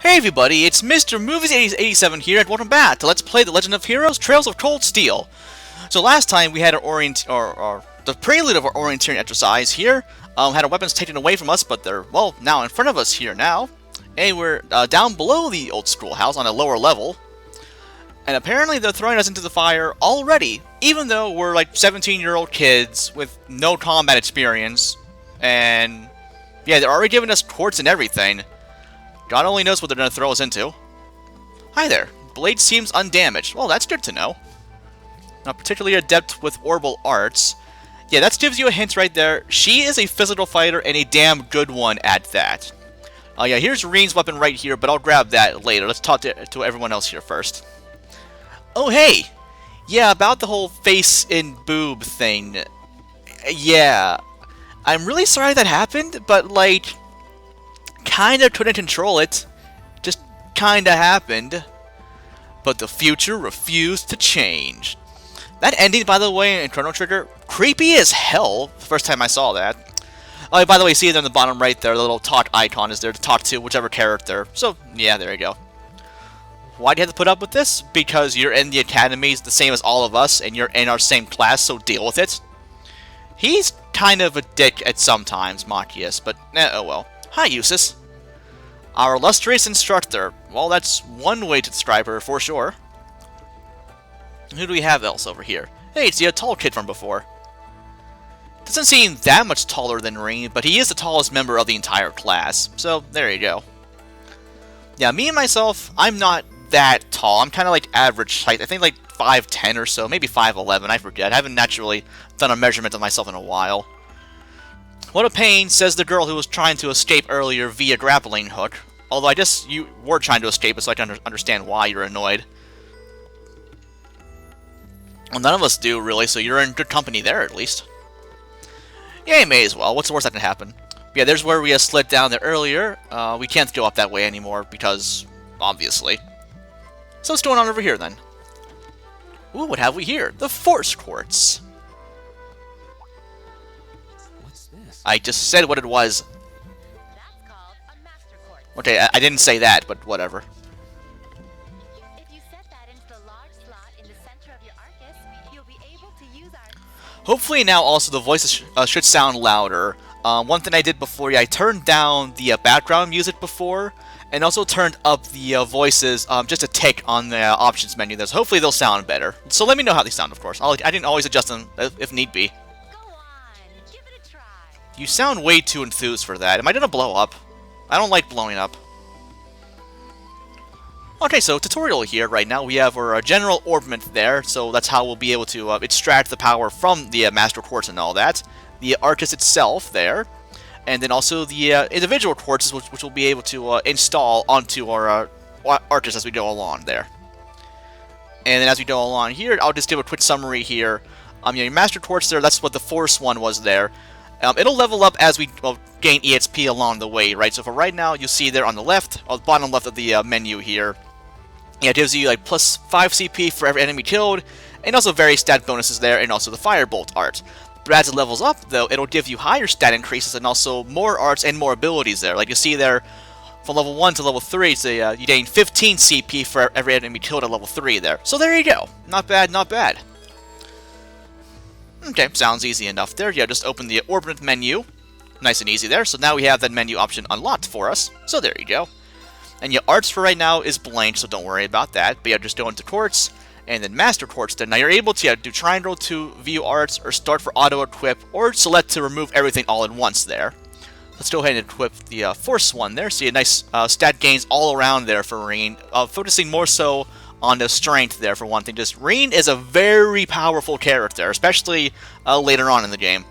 Hey everybody, it's Mr. Movies 87 here, and welcome back to Let's Play The Legend of Heroes: Trails of Cold Steel. So last time we had the prelude of our orienteering exercise here. Had our weapons taken away from us, but they're, well, now in front of us here now. And we're down below the Old Schoolhouse on a lower level. And apparently they're throwing us into the fire already, even though we're like 17-year-old kids with no combat experience. And yeah, they're already giving us quartz and everything. God only knows what they're going to throw us into. Hi there. Blade seems undamaged. Well, that's good to know. Not particularly adept with orbital arts. Yeah, that gives you a hint right there. She is a physical fighter and a damn good one at that. Yeah, here's Reen's weapon right here, but I'll grab that later. Let's talk to everyone else here first. Oh, hey! Yeah, about the whole face and boob thing. Yeah. I'm really sorry that happened, but, like, kinda couldn't control it. Just kinda happened. But the future refused to change. That ending, by the way, in Chrono Trigger, creepy as hell. First time I saw that. Oh, by the way, see it on the bottom right there, the little talk icon is there to talk to whichever character. So, yeah, there you go. Why do you have to put up with this? Because you're in the academies, the same as all of us, and you're in our same class, so deal with it. He's kind of a dick at sometimes, Machias, but oh well. Hi, Eustace. Our illustrious instructor. Well, that's one way to describe her, for sure. Who do we have else over here? Hey, it's the tall kid from before. Doesn't seem that much taller than Reen, but he is the tallest member of the entire class. So, there you go. Yeah, me and myself, I'm not that tall. I'm kind of like average height. I think like 5'10 or so, maybe 5'11, I forget. I haven't naturally done a measurement of myself in a while. What a pain, says the girl who was trying to escape earlier via grappling hook. Although I guess you were trying to escape it, so I can understand why you're annoyed. Well, none of us do, really, so you're in good company there, at least. Yeah, you may as well. What's the worst that can happen? Yeah, there's where we slid down there earlier. We can't go up that way anymore, because, obviously. So what's going on over here, then? Ooh, what have we here? The Force Quartz. I just said what it was. That's called a master quartz. Okay, I didn't say that, but whatever. If you set that into the large slot in the center of your Arcus, you'll be able to use our... Hopefully now also the voices should sound louder. One thing I did before, yeah, I turned down the background music before, and also turned up the voices just a tick on the options menu there. So hopefully they'll sound better. So let me know how they sound, of course. I didn't always adjust them if need be. You sound way too enthused for that. Am I gonna blow up? I don't like blowing up. Okay, so tutorial here right now. We have our general orbment there, so that's how we'll be able to extract the power from the Master Quartz and all that. The Arcus itself there, and then also the individual quartzes, which we'll be able to install onto our Arcus as we go along there. And then as we go along here, I'll just give a quick summary here. Your Master Quartz there, that's what the Force one was there. It'll level up as we gain EXP along the way, right? So for right now, you see there on the left, or the bottom left of the menu here, yeah, it gives you like plus 5 CP for every enemy killed, and also various stat bonuses there, and also the Firebolt art. But as it levels up, though, it'll give you higher stat increases and also more arts and more abilities there. Like you see there, from level 1 to level 3, so you gain 15 CP for every enemy killed at level 3 there. So there you go. Not bad, not bad. Okay, sounds easy enough there. Yeah, just open the orbit menu. Nice and easy there. So now we have that menu option unlocked for us. So there you go. And your arts for right now is blank, so don't worry about that. But yeah, just go into Quartz, and then Master Quartz then. Now you're able to do triangle to view arts, or start for auto-equip, or select to remove everything all at once there. Let's go ahead and equip the Force one there. See a nice stat gains all around there for Reen. Focusing more so on the strength there for one thing. Just Reen is a very powerful character, especially later on in the game.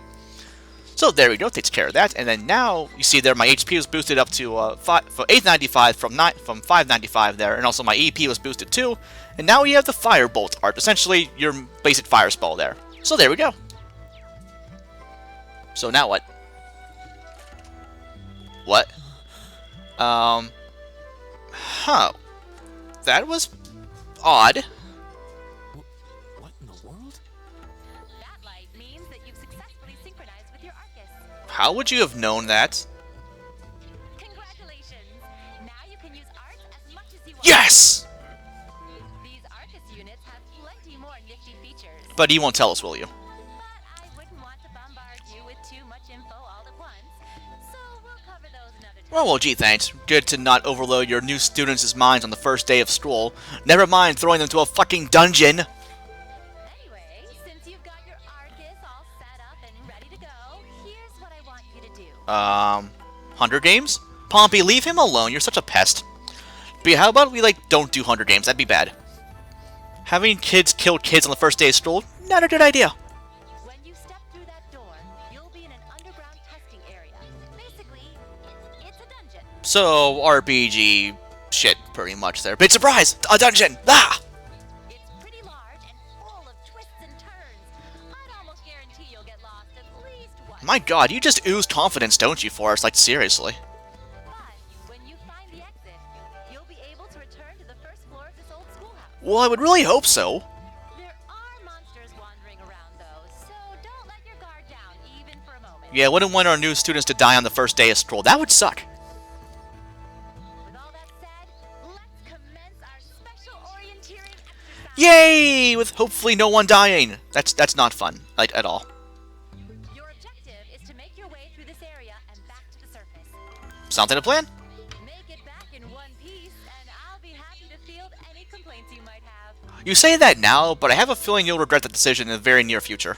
So there we go, takes care of that. And then now you see there my HP was boosted up to 895 from 595 there, and also my EP was boosted too. And now we have the Firebolt art, essentially your basic fire spell there. So there we go. So now what? What? Huh. That was odd. What in the world? That light means that you've successfully synchronized with your Arcus. How would you have known that? Congratulations! Now you can use arts Yes! These Arcus units have plenty more nifty features. But you won't tell us, will you? But I wouldn't want to bombard you with too much info all at once, so we'll cover those another time. Well, gee, thanks. Good to not overload your new students' minds on the first day of school. Never mind throwing them to a fucking dungeon. Anyway, since you've got your Arcus all set up and ready to go, here's what I want you to do. Hunger Games? Pompey, leave him alone. You're such a pest. But yeah, how about we, don't do Hunger Games? That'd be bad. Having kids kill kids on the first day of school? Not a good idea. When you step through that door, you'll be in an underground testing area. Basically, it's a dungeon. So, RPG shit, pretty much there. Big surprise! A dungeon! Ah! It's pretty large and full of twists and turns. I'd almost guarantee you'll get lost at least once. My god, you just ooze confidence, don't you, Forrest? Like, seriously. But when you find the exit, you'll be able to return to the first floor of this old schoolhouse. Well, I would really hope so. There are monsters wandering around, though, so don't let your guard down, even for a moment. Yeah, wouldn't want our new students to die on the first day of school. That would suck. With all that said, let's commence our special orienteering exercise. Yay! With hopefully no one dying. That's not fun, like, at all. Your objective is to make your way through this area and back to the surface. Sounds like a plan. Make it back in one piece, and I'll be happy to field any complaints you might have. You say that now, but I have a feeling you'll regret that decision in the very near future.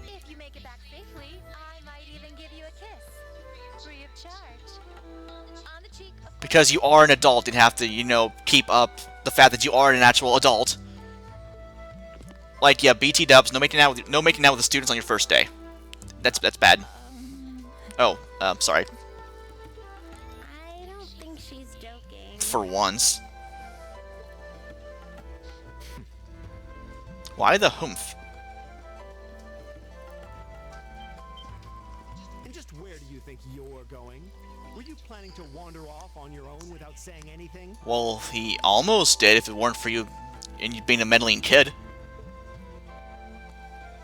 If you make it back safely, I might even give you a kiss. Free of charge. On the cheek, of course. Because you are an adult and have to, keep up the fact that you are an actual adult. Like, yeah, BT dubs, no making out with the students on your first day. That's bad. Oh, sorry. I don't think she's joking. For once. Why the humph? And just where do you think you're going? Were you planning to wander off on your own without saying anything? Well, he almost did if it weren't for you and you being a meddling kid.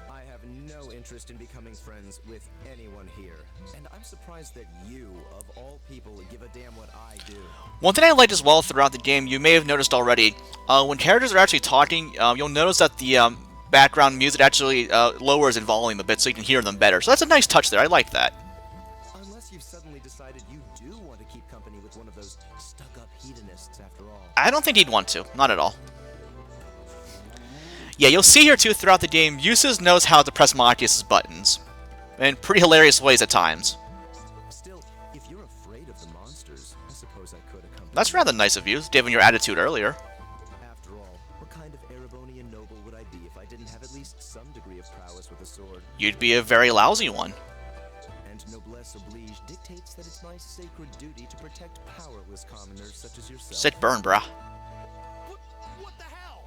I have no interest in becoming friends with anyone here. And I'm surprised that you, of all people, give a damn what I do. One thing I liked as well throughout the game, you may have noticed already, when characters are actually talking, you'll notice that the background music actually lowers in volume a bit so you can hear them better. So that's a nice touch there. I like that. Unless you've suddenly decided you do want to keep company with one of those stuck-up hedonists after all. I don't think he'd want to. Not at all. Yeah, you'll see here too throughout the game, Eustace knows how to press Marcus's buttons. In pretty hilarious ways at times. Still, if you're afraid of the monsters, I suppose I could accompany That's you. rather nice of you, given your attitude earlier. After all, what kind of Erebonian noble would I be if I didn't have at least some degree of prowess with a sword? You'd be a very lousy one. And noblesse oblige dictates that it's my sacred duty to protect powerless commoners such as yourself. Sit burn, brah. What the hell?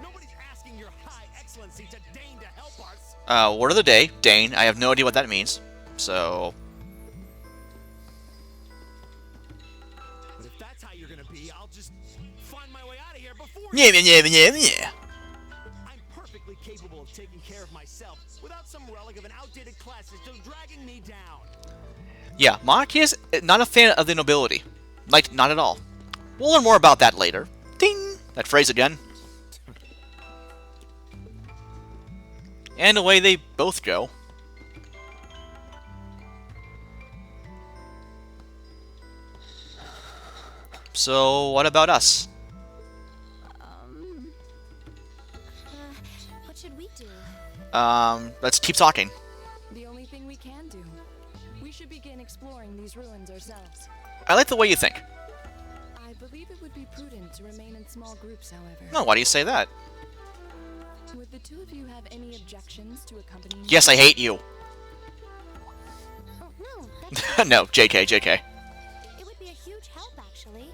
Nobody's asking your high excellency to deign to help us. Word of the day, Dane. I have no idea what that means. So, But if that's how you're gonna be, I'll just find my way out of here before yeah. I'm perfectly capable of taking care of myself without some relic of an outdated class system dragging me down. Yeah, Marcus, not a fan of the nobility. Like, not at all. We'll learn more about that later. Ding! That phrase again. And away they both go. So, what about us? What should we do? Let's keep talking. The only thing we can do. We should begin exploring these ruins ourselves. I like the way you think. I believe it would be prudent to remain in small groups, however. No, why do you say that? Would the two of you have any objections to accompanying me? Yes, I hate you. Oh, no, that's No, JK. it would be a huge help, actually.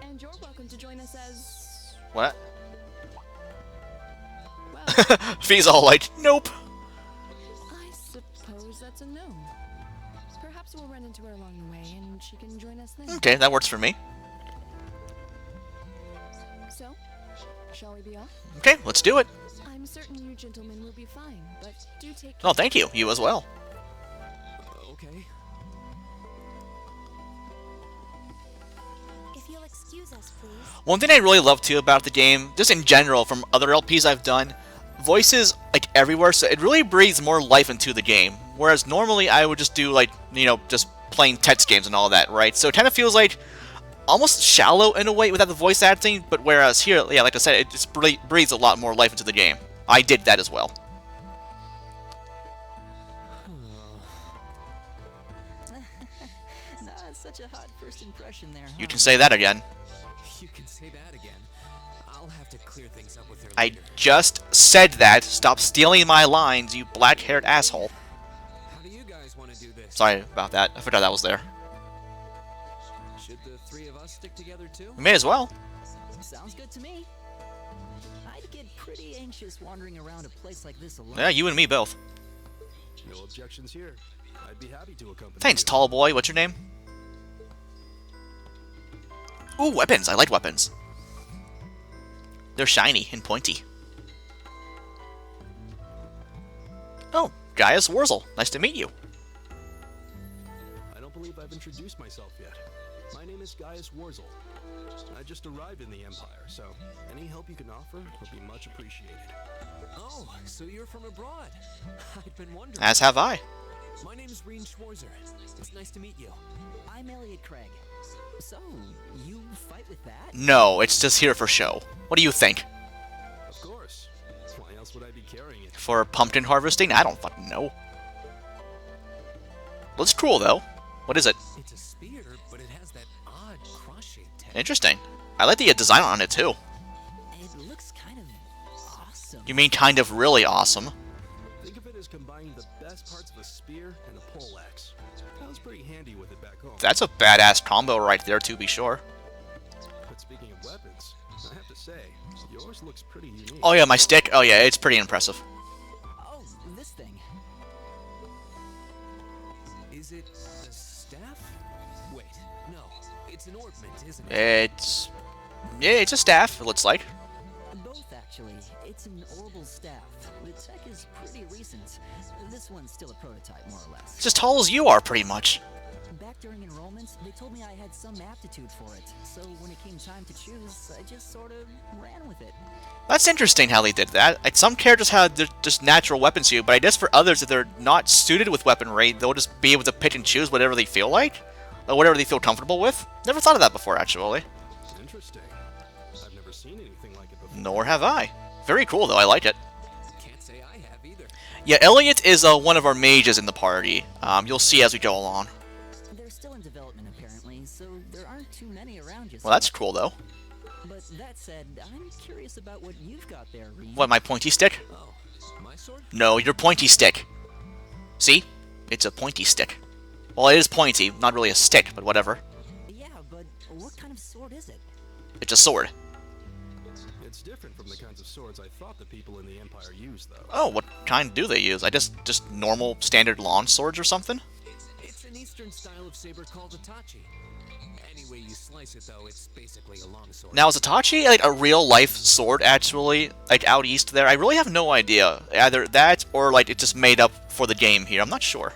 And you're welcome to join us as... What? Well, Fee's all like, nope. I suppose that's a no. Perhaps we'll run into her along the way and she can join us then. Okay, that works for me. So, shall we be off? Okay, let's do it. I'm certain you gentlemen will be fine, but do take care. Oh, thank you. You as well. Okay. If you'll you'll excuse us, please. One thing I really love too about the game, just in general from other LPs I've done, voices like everywhere, so it really breathes more life into the game. Whereas normally I would just do like, you know, just playing text games and all that, right? So it kind of feels like almost shallow in a way without the voice acting, but whereas here, yeah, like I said, it just breathes a lot more life into the game. I did that as well. Not such a hot first impression there, huh? You can say that again. You can say that again. I'll have to clear things up with her I later. just said that. Stop stealing my lines, you black-haired asshole. How do you guys want to do this? Sorry about that. I forgot that was there. Should the three of us stick together too? We may as well. Sounds good to me. I'd get pretty anxious wandering around a place like this alone. Yeah, you and me both. No objections here. I'd be happy to accompany Thanks, you. tall boy. What's your name? Ooh, weapons. I like weapons. They're shiny and pointy. Oh, Gaius Wurzel. Nice to meet you. I don't believe I've introduced myself yet. My name is Gaius Wurzel. I just arrived in the Empire, so any help you can offer would be much appreciated. Oh, so you're from abroad. I'd been wondering. As have I. My name is Reen Schwarzer. It's nice to meet you. I'm Elliot Craig. So, you fight with that? No, it's just here for show. What do you think? Of course. Why else would I be carrying it? For pumpkin harvesting? I don't fucking know. Looks cool, though. What is it? It's a spear, but it has that odd cross-shaped tip. Interesting. I like the design on it, too. It looks kind of awesome. You mean kind of really awesome? Think of it as combining the best parts of a spear and a poleaxe. I was pretty handy with it back home. That's a badass combo right there, to be sure. But speaking of weapons, I have to say, yours looks pretty unique. Oh yeah, my stick? Oh yeah, it's pretty impressive. Oh, this thing. Is it a staff? Wait, no. It's an ornament, isn't it? It's... yeah, it's a staff, it looks like. Both, actually. It's an orbital staff. The tech is pretty recent. This one's still a prototype, more or less. It's as tall as you are, pretty much. Back during enrollment, they told me I had some aptitude for it. So when it came time to choose, I just sort of ran with it. That's interesting how they did that. Like, some characters have just natural weapons to you, but I guess for others, if they're not suited with weaponry, they'll just be able to pick and choose whatever they feel like. Or whatever they feel comfortable with. Never thought of that before, actually. Interesting. I've never seen anything like it before. Nor have I. Very cool, though. I like it. Can't say I have either. Yeah, Elliot is one of our mages in the party. You'll see as we go along. They're still in development, apparently, so there aren't too many around just Well, that's cool, though. But that said, I'm curious about what you've got there, Reen. What, my pointy stick? Oh, my sword? No, your pointy stick. See? It's a pointy stick. Well, it is pointy, not really a stick, but whatever. Yeah, but what kind of sword is it? It's a sword. It's different from the kinds of swords I thought the people in the Empire used, though. Oh, what kind do they use? I just normal, standard lawn swords or something? It's an Eastern style of saber called a tachi. Any way you slice it, though, it's basically a long sword. Now, is Itachi like a real-life sword, actually? Like, out east there? I really have no idea. Either that, or like, it's just made up for the game here. I'm not sure.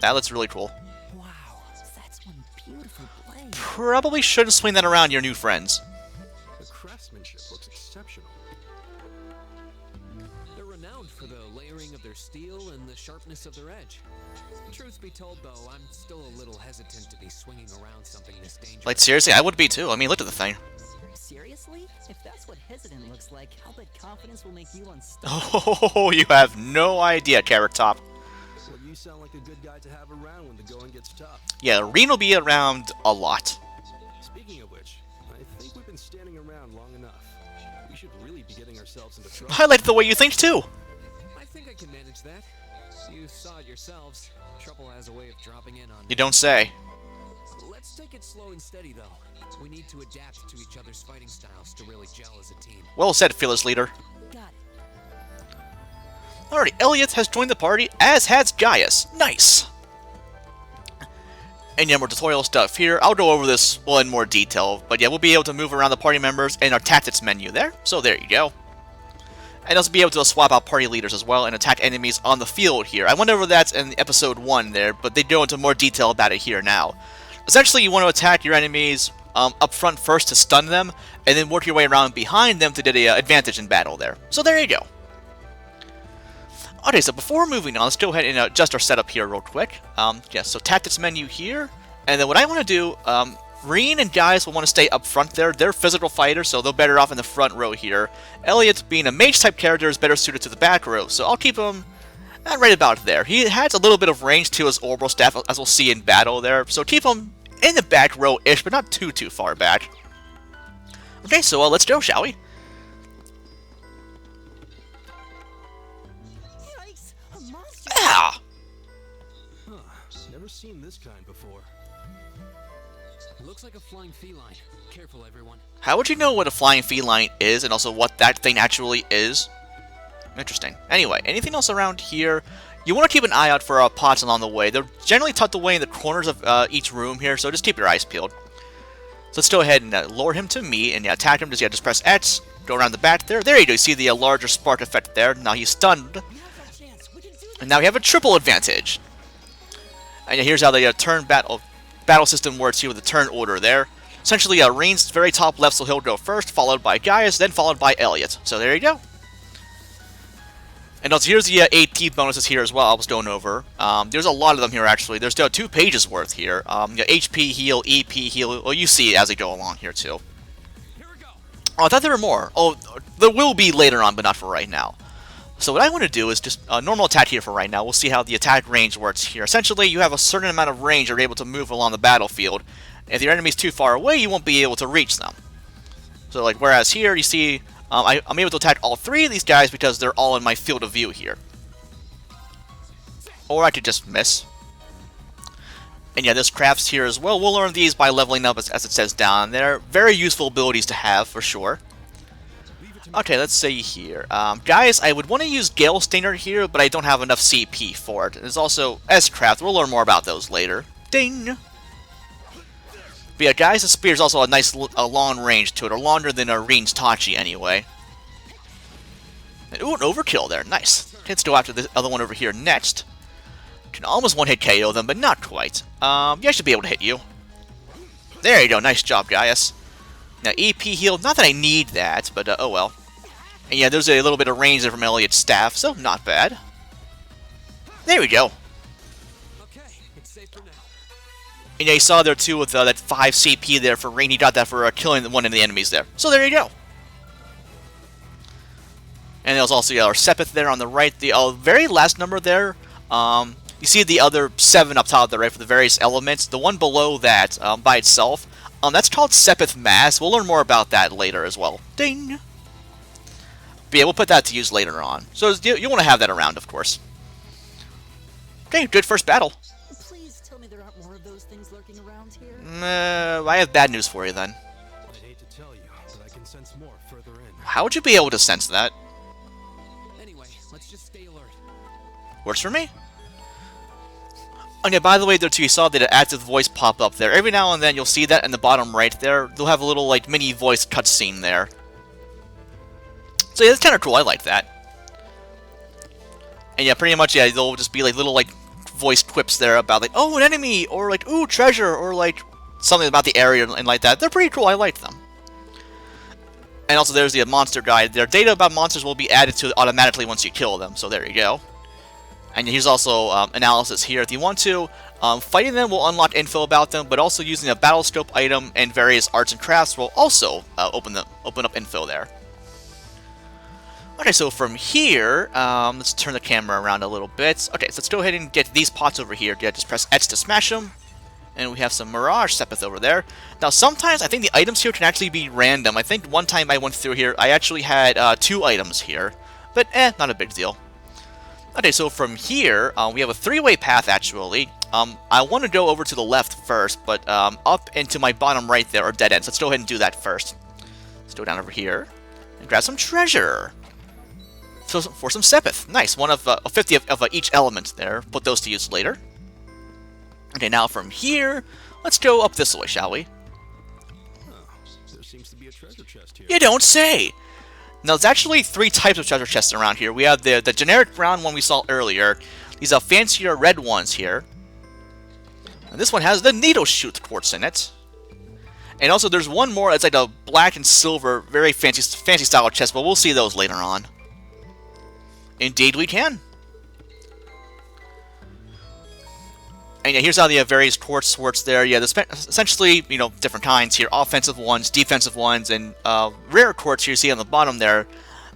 That looks really cool. Wow, that's one beautiful blade. Probably shouldn't swing that around your new friends. The craftsmanship looks exceptional. They're renowned for the layering of their steel and the sharpness of their edge. Truth be told, though, I'm still a little hesitant to be swinging around something this dangerous. Like, seriously, I would be too. I mean, look at the thing. Seriously? If that's what hesitant looks like, I'll bet confidence will make you unstoppable. Oh, you have no idea, Carrot Top. Well, you sound like a good guy to have around when the going gets tough. Yeah, Reen will be around a lot. Speaking of which, I think we've been standing around long enough. We should really be getting ourselves into trouble. I like the way you think too. I think I can manage that. You saw it yourselves. Trouble has a way of dropping in on You don't say. Let's take it slow and steady, though. We need to adapt to each other's fighting styles to really gel as a team. Well said, fearless leader. Got it. Alrighty, Elliot has joined the party, as has Gaius. Nice! And yeah, more tutorial stuff here. I'll go over this well in more detail, but yeah, we'll be able to move around the party members in our tactics menu there. So there you go. And also be able to swap out party leaders as well and attack enemies on the field here. I went over that in episode 1 there, but they go into more detail about it here now. Essentially, you want to attack your enemies up front first to stun them, and then work your way around behind them to get an advantage in battle there. So there you go. Okay, so before moving on, let's go ahead and adjust our setup here real quick. So tactics menu here, and then what I want to do, Reen and Gaius will want to stay up front there. They're physical fighters, so they're better off in the front row here. Elliot, being a mage-type character, is better suited to the back row, so I'll keep him right about there. He has a little bit of range to his orbital staff, as we'll see in battle there, so keep him in the back row-ish, but not too far back. Okay, so let's go, shall we? Yikes! A monster! Ah! Huh. Never seen this kind before. Looks like a flying feline. Careful, everyone. How would you know what a flying feline is, and also what that thing actually is? Interesting. Anyway, anything else around here? You want to keep an eye out for pots along the way. They're generally tucked away in the corners of each room here, so just keep your eyes peeled. So let's go ahead and lure him to me, and attack him. Just press X, go around the back there. There you go. You see the larger spark effect there. Now he's stunned. And now we have a triple advantage. And here's how the turn battle system works here with the turn order there. Essentially, Reen's very top left, so he'll go first, followed by Gaius, then followed by Elliot. So there you go. And also, here's the AP bonuses here as well I was going over. There's a lot of them here, actually. There's 2 pages worth here. HP heal, EP heal. Well, you see as they go along here, too. Oh, I thought there were more. Oh, there will be later on, but not for right now. So what I want to do is just normal attack here for right now. We'll see how the attack range works here. Essentially, you have a certain amount of range you're able to move along the battlefield. If your enemy's too far away, you won't be able to reach them. So, like, whereas here, you see, I'm able to attack all 3 of these guys because they're all in my field of view here. Or I could just miss. And yeah, there's crafts here as well. We'll learn these by leveling up, as it says down there. Very useful abilities to have, for sure. Okay, let's see here. Guys, I would want to use Gale Stinger here, but I don't have enough CP for it. There's also S-Craft. We'll learn more about those later. Ding! But yeah, guys, the spear is also a nice long range to it, or longer than a Reen's Tachi anyway. And, ooh, an overkill there. Nice. Let's go after the other one over here next. Can almost one-hit KO them, but not quite. Yeah, I should be able to hit you. There you go. Nice job, Gaius. Now, EP heal. Not that I need that, but oh well. And yeah, there's a little bit of range there from Elliot's staff, so not bad. There we go. Okay, it's safe for now. And yeah, you saw there too with that 5 CP there for Reen. He got that for killing one of the enemies there. So there you go. And there's also our Sepith there on the right. The very last number there, you see the other 7 up top there, right, for the various elements. The one below that, by itself, that's called Sepith Mass. We'll learn more about that later as well. Ding! But yeah, we'll put that to use later on. So you want to have that around, of course. Okay, good first battle. Please tell me there aren't more of those things lurking around here. I have bad news for you then. I hate to tell you, but I can sense more further in. How would you be able to sense that? Anyway, let's just stay alert. Works for me. Oh yeah, by the way, there too, you saw that active voice pop up there. Every now and then you'll see that in the bottom right there. They'll have a little like mini voice cutscene there. So yeah, that's kind of cool. I like that. And yeah, pretty much, yeah, they'll just be like little like voice quips there about like, oh, an enemy, or like, ooh, treasure, or like something about the area and like that. They're pretty cool. I like them. And also, there's the monster guide. Their data about monsters will be added to automatically once you kill them. So there you go. And here's also analysis here. If you want to, fighting them will unlock info about them, but also using a battle scope item and various arts and crafts will also open up info there. Okay, so from here, let's turn the camera around a little bit. Okay, so let's go ahead and get these pots over here. Yeah, just press X to smash them. And we have some Mirage Sepith over there. Now, sometimes I think the items here can actually be random. I think one time I went through here, I actually had 2 items here. But, not a big deal. Okay, so from here, we have a 3-way path, actually. I want to go over to the left first, but up into my bottom right there are dead ends. Let's go ahead and do that first. Let's go down over here and grab some treasure. So, for some Sepith. Nice, one of 50 of each element there. Put those to use later. Okay, now from here, let's go up this way, shall we? There seems to be a treasure chest here. You don't say! Now, there's actually 3 types of treasure chests around here. We have the generic brown one we saw earlier. These are fancier red ones here. And this one has the needle shoot quartz in it. And also there's one more, it's like a black and silver, very fancy style chest, but we'll see those later on. Indeed we can. And yeah, here's how the various quartz works there. Yeah, there's essentially, you know, different kinds here. Offensive ones, defensive ones, and rare quartz you see on the bottom there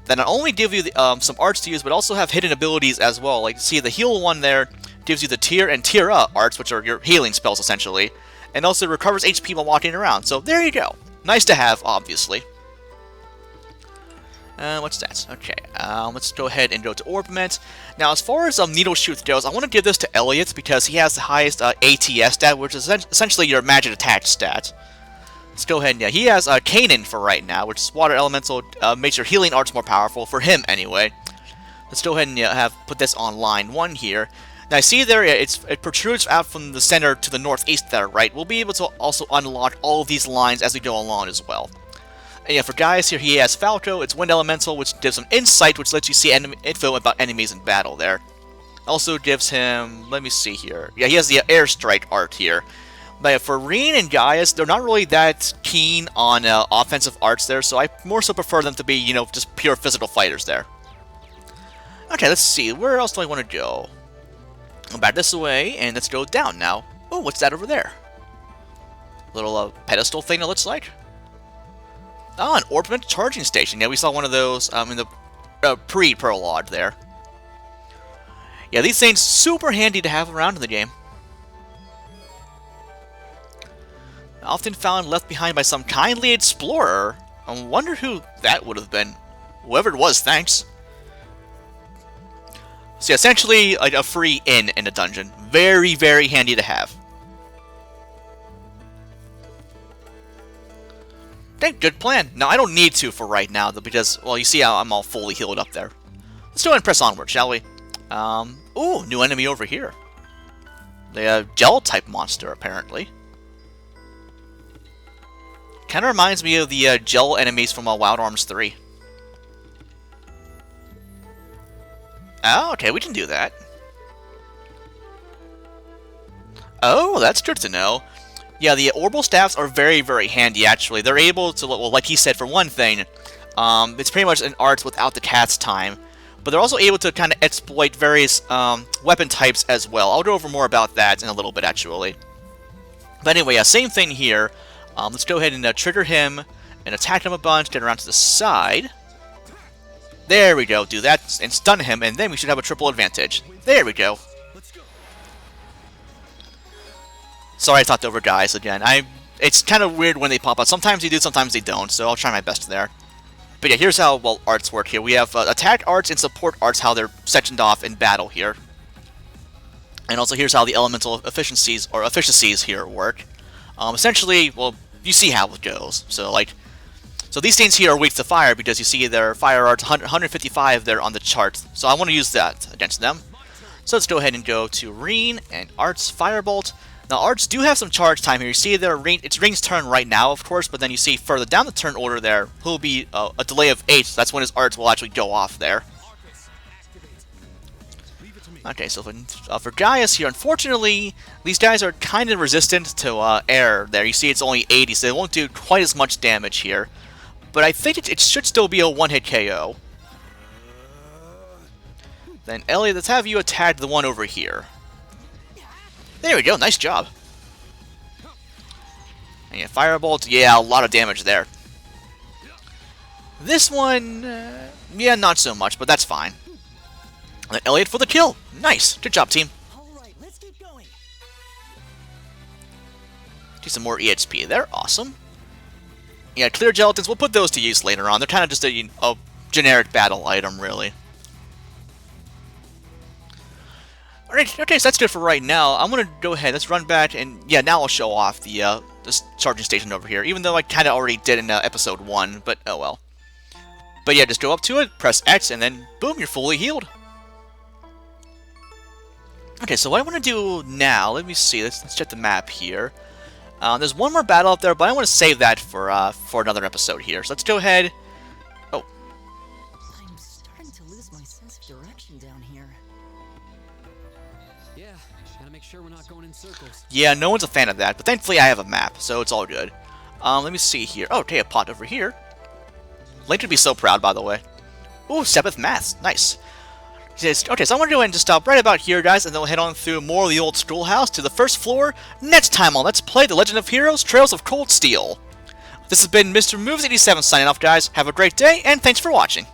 that not only give you the, some arts to use, but also have hidden abilities as well. Like, see, the heal one there gives you the tear and tear up arts, which are your healing spells, essentially. And also recovers HP while walking around. So, there you go. Nice to have, obviously. What's that? Okay, let's go ahead and go to Orbment. Now, as far as Needle Shoot goes, I want to give this to Elliot because he has the highest ATS stat, which is essentially your magic attack stat. Let's go ahead and, yeah, he has Kanan for right now, which is Water Elemental, makes your healing arts more powerful, for him anyway. Let's go ahead and put this on line 1 here. Now, see there, it protrudes out from the center to the northeast there, right? We'll be able to also unlock all of these lines as we go along as well. And yeah, for Gaius here, he has Falco, it's Wind Elemental, which gives him Insight, which lets you see info about enemies in battle there. Also gives him, let me see here. Yeah, he has the Airstrike art here. But yeah, for Reen and Gaius, they're not really that keen on offensive arts there, so I more so prefer them to be, you know, just pure physical fighters there. Okay, let's see, where else do I want to go? Go back this way, and let's go down now. Oh, what's that over there? Little pedestal thing, it looks like. Oh, an Orbment charging station. Yeah, we saw one of those in the pre-prologue there. Yeah, these things super handy to have around in the game. Often found left behind by some kindly explorer. I wonder who that would have been. Whoever it was, thanks. So yeah, essentially a free inn in a dungeon. Very, very handy to have. Okay, good plan. Now, I don't need to for right now, though, because, well, you see how I'm all fully healed up there. Let's go ahead and press onward, shall we? Ooh, new enemy over here. The gel-type monster, apparently. Kind of reminds me of the gel enemies from Wild Arms 3. Oh, okay, we can do that. Oh, that's good to know. Yeah, the orbital staffs are very, very handy, actually. They're able to, well, like he said, for one thing, it's pretty much an art without the cast time. But they're also able to kind of exploit various weapon types as well. I'll go over more about that in a little bit, actually. But anyway, yeah, same thing here. Let's go ahead and trigger him and attack him a bunch, get around to the side. There we go, do that and stun him, and then we should have a triple advantage. There we go. Sorry I talked over guys again. It's kind of weird when they pop out. Sometimes they do, sometimes they don't, so I'll try my best there. But yeah, here's how, well, arts work here. We have attack arts and support arts, how they're sectioned off in battle here. And also here's how the elemental efficiencies here work. Essentially, well, you see how it goes. So these things here are weak to fire because you see their fire arts 155 there on the chart. So I want to use that against them. So let's go ahead and go to Reen and Arts Firebolt. Now, arts do have some charge time here. You see it's Reen's turn right now, of course, but then you see further down the turn order there, he'll be a delay of 8, so that's when his arts will actually go off there. Okay, so for Gaius here, unfortunately, these guys are kind of resistant to air there. You see it's only 80, so they won't do quite as much damage here. But I think it should still be a one-hit KO. Then, Elliot, let's have you attack the one over here. There we go, nice job. And yeah, Firebolt, yeah, a lot of damage there. This one, yeah, not so much, but that's fine. And Elliot for the kill. Nice, good job, team. Alright, let's keep going. Do some more EXP there, awesome. Yeah, clear gelatins, we'll put those to use later on. They're kind of just a generic battle item, really. Alright, okay, so that's good for right now. I'm gonna go ahead, let's run back, and yeah, now I'll show off the this charging station over here, even though I kind of already did in episode 1, but oh well. But yeah, just go up to it, press X, and then boom, you're fully healed. Okay, so what I want to do now, let me see, let's check the map here. There's one more battle up there, but I want to save that for another episode here. So let's go ahead. Oh. I'm starting to lose my sense of direction down here. Yeah, gotta make sure we're not going in circles. Yeah, no one's a fan of that, but thankfully I have a map, so it's all good. Let me see here. Oh, okay, a pot over here. Link would be so proud, by the way. Ooh, Sabbath Maths. Nice. He says, okay, so I'm going to go ahead and just stop right about here, guys, and then we'll head on through more of the Old Schoolhouse to the first floor next time on Let's Play The Legend of Heroes Trails of Cold Steel. This has been Mr. Moves87 signing off, guys. Have a great day, and thanks for watching.